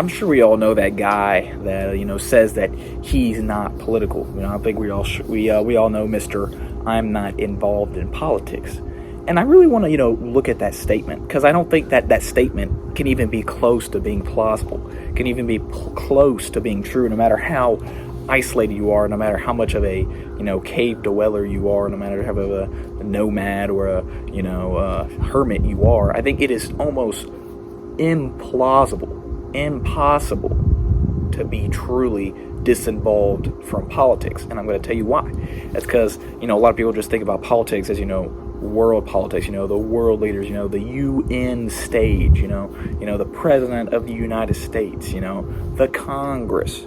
I'm sure we all know that guy that says that he's not political. I think we all know Mister I'm not involved in politics. And I really want to look at that statement, because I don't think that that statement can even be close to being plausible, can even be close to being true, no matter how isolated you are, no matter how much of a cave dweller you are, no matter how of a nomad or a hermit you are. I think it is almost implausible, impossible to be truly disinvolved from politics. And I'm going to tell you why. That's because a lot of people just think about politics as world politics, the world leaders, the UN stage, the president of the United States, the Congress,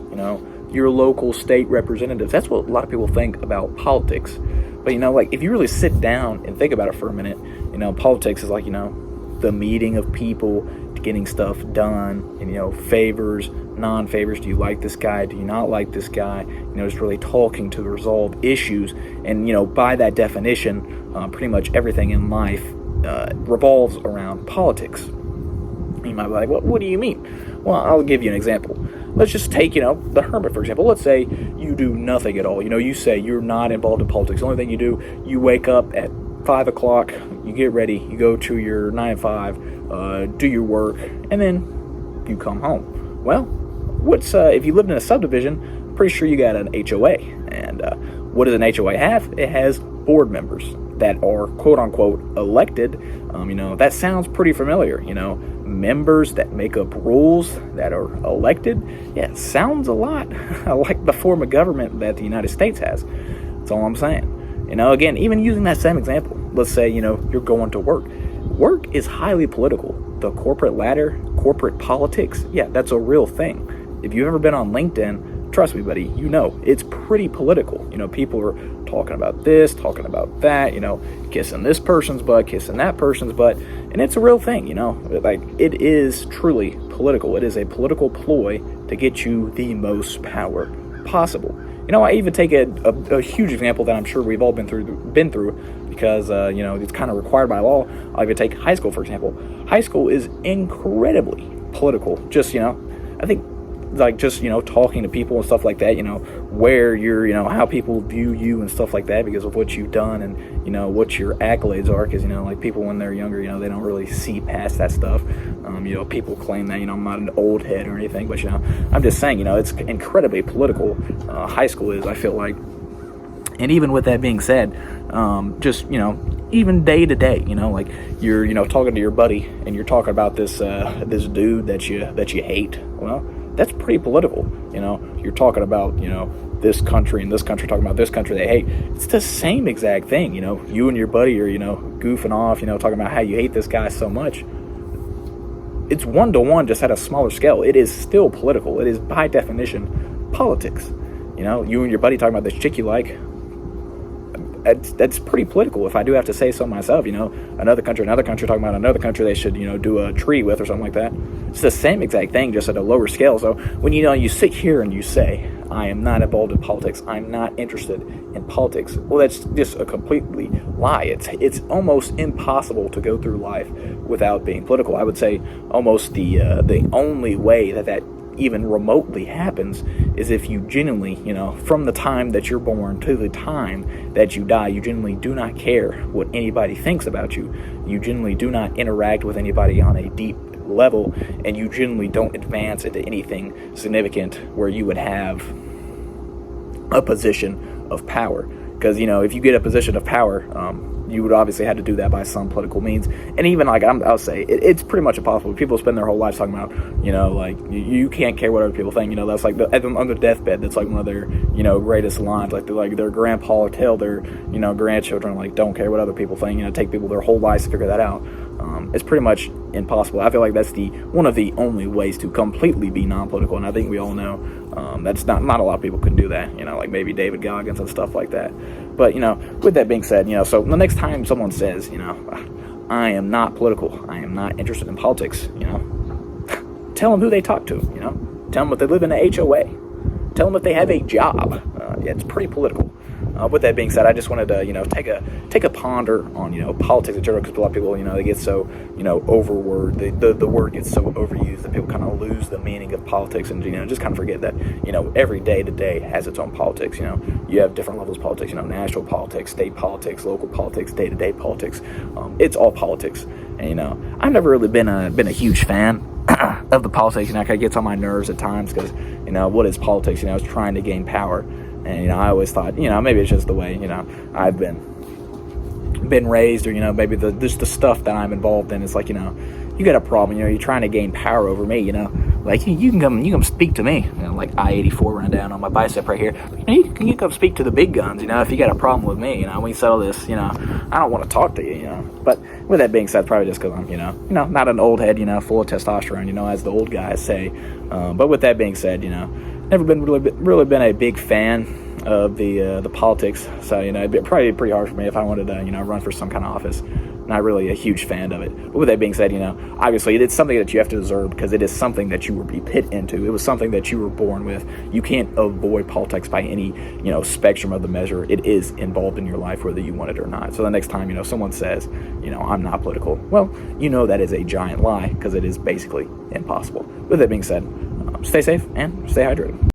your local state representatives. That's what a lot of people think about politics. But if you really sit down and think about it for a minute, politics is like the meeting of people, getting stuff done, and favors, non-favors. Do you like this guy? Do you not like this guy? Just really talking to resolve issues. And by that definition, pretty much everything in life revolves around politics. You might be like, what do you mean? Well, I'll give you an example. Let's just take, the hermit, for example. Let's say you do nothing at all. You say you're not involved in politics. The only thing you do, you wake up at 5 o'clock, you get ready, you go to your 9 to 5, do your work, and then you come home. Well, if you lived in a subdivision, I'm pretty sure you got an HOA. And what does an HOA have? It has board members that are quote-unquote elected. That sounds pretty familiar. Members that make up rules that are elected. Yeah, it sounds a lot like the form of government that the United States has. That's all I'm saying. Again, even using that same example, let's say, you're going to work. Work is highly political. The corporate ladder, corporate politics, yeah, that's a real thing. If you've ever been on LinkedIn, trust me, buddy, it's pretty political. People are talking about this, talking about that, kissing this person's butt, kissing that person's butt, and it's a real thing, it is truly political. It is a political ploy to get you the most power possible. I even take a huge example that I'm sure we've all been through because, it's kind of required by law. I'll even take high school, for example. High school is incredibly political. Just, I think, talking to people and stuff like that, where you're, how people view you and stuff like that because of what you've done and, what your accolades are. Because, people when they're younger, they don't really see past that stuff. People claim that, I'm not an old head or anything, but, I'm just saying, it's incredibly political. High school is, I feel like. And even with that being said, just, even day to day, you're, talking to your buddy and you're talking about this dude that you hate. Well, that's pretty political. You're talking about, this country and this country talking about this country they hate. It's the same exact thing. You and your buddy are, goofing off, talking about how you hate this guy so much. It's 1-to-1, just at a smaller scale. It is still political. It is by definition politics. You and your buddy talking about this chick you like. That's pretty political, if I do have to say so myself. Another country talking about another country they should do a treaty with or something like that. It's the same exact thing, just at a lower scale. So when you sit here and you say, I am not involved in politics, I'm not interested in politics, well, that's just a completely lie. It's almost impossible to go through life without being political. I would say almost the only way that even remotely happens is if you genuinely, from the time that you're born to the time that you die, you genuinely do not care what anybody thinks about you. You genuinely do not interact with anybody on a deep level, and you genuinely don't advance into anything significant where you would have a position of power. Because, if you get a position of power, you would obviously have to do that by some political means. And even, I'll say, it's pretty much impossible. People spend their whole lives talking about, you can't care what other people think. That's like, on their deathbed, that's like one of their, greatest lines. Like their grandpa would tell their, grandchildren, don't care what other people think. Take people their whole lives to figure that out. It's pretty much impossible. I feel like that's one of the only ways to completely be non-political, and I think we all know that's not a lot of people can do that. Like maybe David Goggins and stuff like that. But with that being said, so the next time someone says, I am not political, I am not interested in politics, tell them who they talk to. Tell them if they live in an HOA. Tell them if they have a job. It's pretty political. With that being said, I just wanted to, take a ponder on, politics in general, because a lot of people, they get so, overword, the word gets so overused that people kind of lose the meaning of politics, and, just kind of forget that, every day to day has its own politics. You have different levels of politics, national politics, state politics, local politics, day to day politics. It's all politics. And, I've never really been a huge fan of the politics. It kind of gets on my nerves at times because, what is politics? It's trying to gain power. And, I always thought, maybe it's just the way, I've been raised, or, maybe just the stuff that I'm involved in. It's like, you got a problem, you're trying to gain power over me, like you can come speak to me, like I-84 run down on my bicep right here. You can come speak to the big guns, if you got a problem with me, we settle this, I don't want to talk to you, But with that being said, probably just because I'm, not an old head, full of testosterone, as the old guys say. But with that being said, never been really been a big fan of the politics. So, it'd be probably pretty hard for me if I wanted to, run for some kind of office. Not really a huge fan of it. But with that being said, obviously it's something that you have to deserve because it is something that you were put into. It was something that you were born with. You can't avoid politics by any, spectrum of the measure. It is involved in your life whether you want it or not. So the next time, someone says, I'm not political, well, that is a giant lie because it is basically impossible. With that being said, stay safe and stay hydrated.